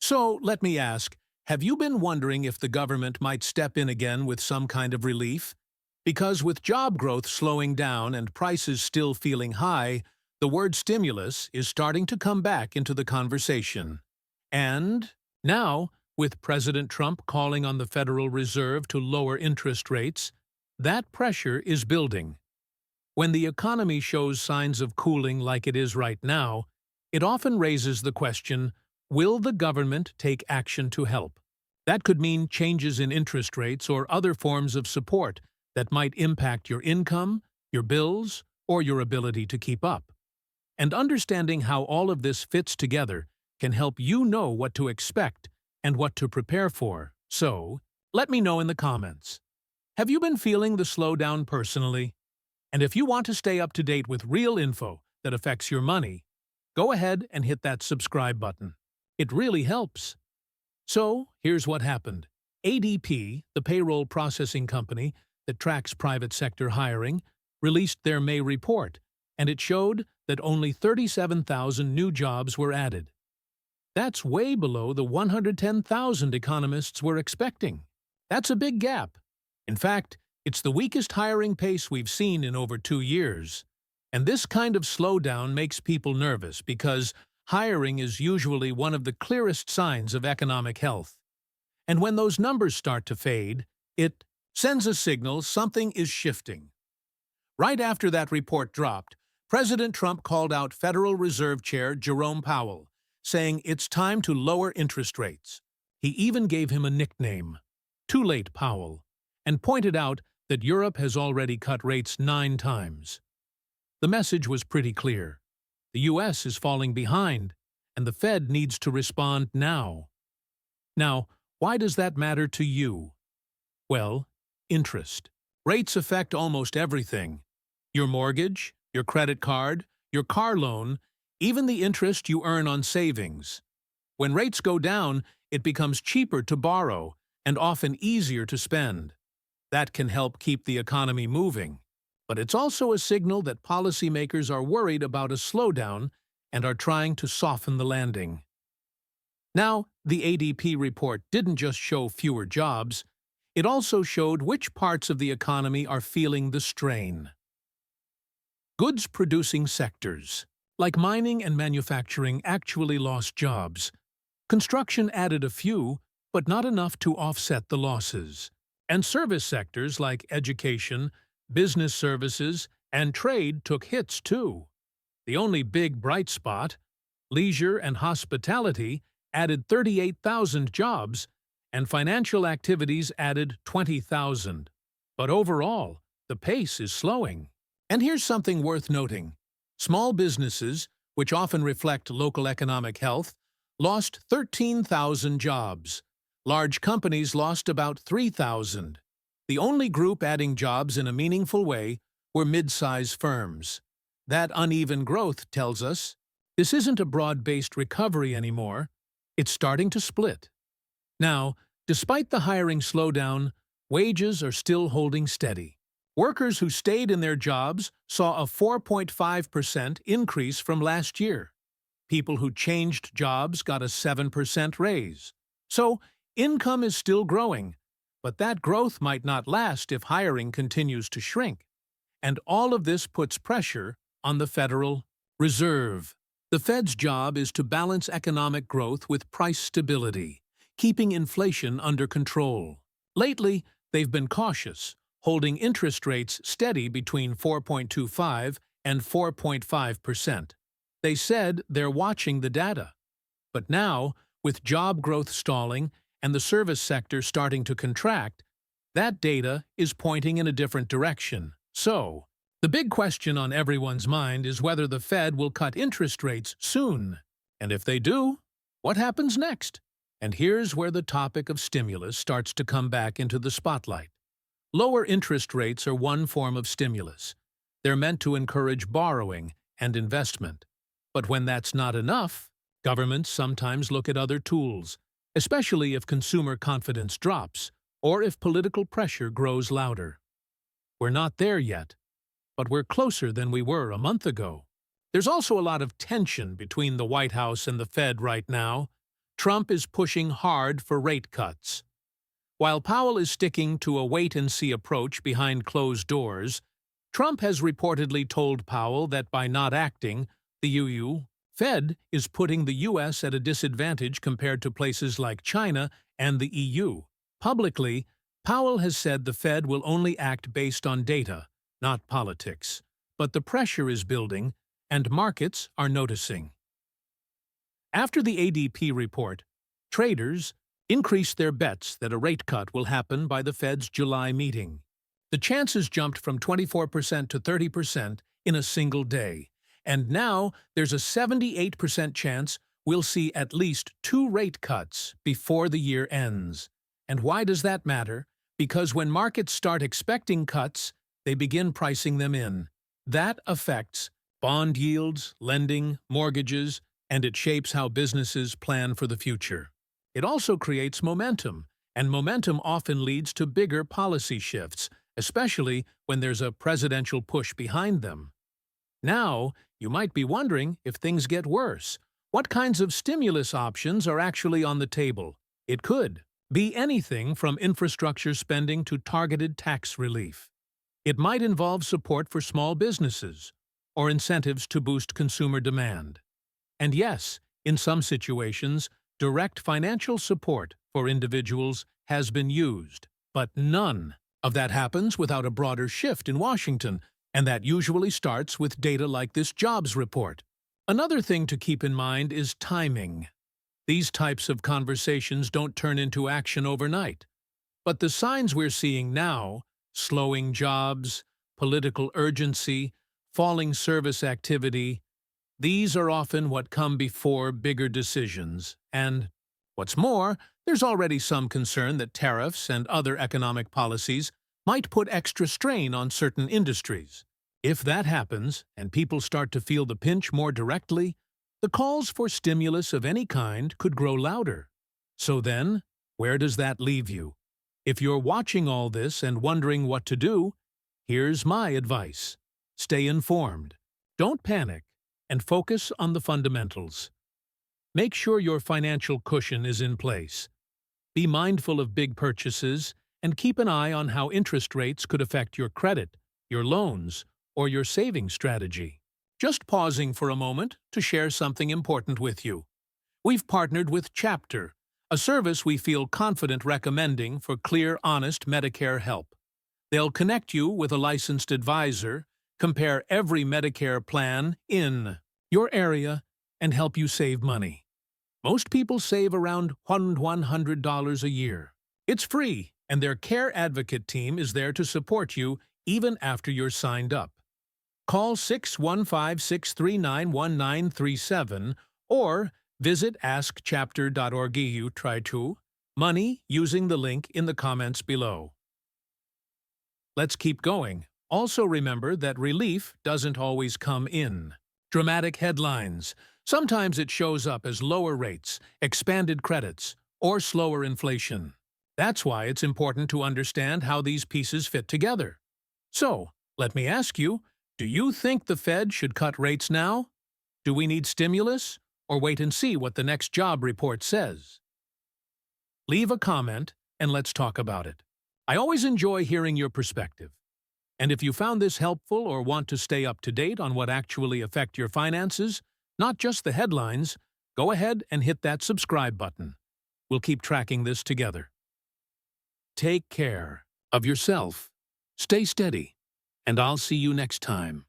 So, let me ask, have you been wondering if the government might step in again with some kind of relief? Because with job growth slowing down and prices still feeling high, the word stimulus is starting to come back into the conversation. And now, with President Trump calling on the Federal Reserve to lower interest rates, that pressure is building. When the economy shows signs of cooling like it is right now, it often raises the question, will the government take action to help? That could mean changes in interest rates or other forms of support that might impact your income, your bills, or your ability to keep up. And understanding how all of this fits together can help you know what to expect and what to prepare for. So, let me know in the comments. Have you been feeling the slowdown personally? And if you want to stay up to date with real info that affects your money, go ahead and hit that subscribe button. It really helps. So, here's what happened. ADP, the payroll processing company that tracks private sector hiring, released their May report, and it showed that only 37,000 new jobs were added. That's way below the 110,000 economists were expecting. That's a big gap. In fact, it's the weakest hiring pace we've seen in over 2 years. And this kind of slowdown makes people nervous because hiring is usually one of the clearest signs of economic health. And when those numbers start to fade, it sends a signal something is shifting. Right after that report dropped, President Trump called out Federal Reserve Chair Jerome Powell, saying it's time to lower interest rates. He even gave him a nickname, Too Late Powell, and pointed out that Europe has already cut rates 9 times. The message was pretty clear. The U.S. is falling behind, and the Fed needs to respond now. Now, why does that matter to you? Well, interest. Rates affect almost everything. Your mortgage, your credit card, your car loan, even the interest you earn on savings. When rates go down, it becomes cheaper to borrow and often easier to spend. That can help keep the economy moving. But it's also a signal that policymakers are worried about a slowdown and are trying to soften the landing. Now, the ADP report didn't just show fewer jobs, it also showed which parts of the economy are feeling the strain. Goods-producing sectors, like mining and manufacturing, actually lost jobs. Construction added a few, but not enough to offset the losses. And service sectors like education, business services, and trade took hits too. The only big bright spot, leisure and hospitality, added 38,000 jobs, and financial activities added 20,000. But overall, the pace is slowing. And here's something worth noting. Small businesses, which often reflect local economic health, lost 13,000 jobs. Large companies lost about 3,000. The only group adding jobs in a meaningful way were mid-size firms. That uneven growth tells us this isn't a broad-based recovery anymore. It's starting to split. Now, despite the hiring slowdown, wages are still holding steady. Workers who stayed in their jobs saw a 4.5% increase from last year. People who changed jobs got a 7% raise. So, income is still growing, but that growth might not last if hiring continues to shrink. And all of this puts pressure on the Federal Reserve. The Fed's job is to balance economic growth with price stability, keeping inflation under control. Lately, they've been cautious, holding interest rates steady between 4.25 and 4.5%. They said they're watching the data. But now, with job growth stalling and the service sector starting to contract, that data is pointing in a different direction. So, the big question on everyone's mind is whether the Fed will cut interest rates soon. And if they do, what happens next? And here's where the topic of stimulus starts to come back into the spotlight. Lower interest rates are one form of stimulus. They're meant to encourage borrowing and investment. But when that's not enough, governments sometimes look at other tools, especially if consumer confidence drops or if political pressure grows louder. We're not there yet, but we're closer than we were a month ago. There's also a lot of tension between the White House and the Fed right now. Trump is pushing hard for rate cuts. While Powell is sticking to a wait-and-see approach behind closed doors, Trump has reportedly told Powell that by not acting, the Fed is putting the U.S. at a disadvantage compared to places like China and the EU. Publicly, Powell has said the Fed will only act based on data, not politics. But the pressure is building, and markets are noticing. After the ADP report, traders increased their bets that a rate cut will happen by the Fed's July meeting. The chances jumped from 24% to 30% in a single day, and now there's a 78% chance we'll see at least 2 rate cuts before the year ends. And why does that matter? Because when markets start expecting cuts, they begin pricing them in. That affects bond yields, lending, mortgages, and it shapes how businesses plan for the future. It also creates momentum, and momentum often leads to bigger policy shifts, especially when there's a presidential push behind them. Now, you might be wondering if things get worse. What kinds of stimulus options are actually on the table? It could be anything from infrastructure spending to targeted tax relief. It might involve support for small businesses or incentives to boost consumer demand. And yes, in some situations, direct financial support for individuals has been used. But none of that happens without a broader shift in Washington, and that usually starts with data like this jobs report. Another thing to keep in mind is timing. These types of conversations don't turn into action overnight. But the signs we're seeing now, slowing jobs, political urgency, falling service activity, these are often what come before bigger decisions. And what's more, there's already some concern that tariffs and other economic policies might put extra strain on certain industries. If that happens, and people start to feel the pinch more directly, the calls for stimulus of any kind could grow louder. So then, where does that leave you? If you're watching all this and wondering what to do, here's my advice. Stay informed. Don't panic, and focus on the fundamentals. Make sure your financial cushion is in place. Be mindful of big purchases, and keep an eye on how interest rates could affect your credit, your loans, or your saving strategy. Just pausing for a moment to share something important with you. We've partnered with Chapter, a service we feel confident recommending for clear, honest Medicare help. They'll connect you with a licensed advisor, compare every Medicare plan in your area, and help you save money. Most people save around $100 a year. It's free, and their Care Advocate team is there to support you even after you're signed up. Call 615-639-1937 or visit askchapter.org. You try to money using the link in the comments below. Let's keep going. Also remember that relief doesn't always come in dramatic headlines. Sometimes it shows up as lower rates, expanded credits, or slower inflation. That's why it's important to understand how these pieces fit together. So, let me ask you, do you think the Fed should cut rates now? Do we need stimulus, or wait and see what the next job report says? Leave a comment, and let's talk about it. I always enjoy hearing your perspective. And if you found this helpful or want to stay up to date on what actually affect your finances, not just the headlines, go ahead and hit that subscribe button. We'll keep tracking this together. Take care of yourself, stay steady, and I'll see you next time.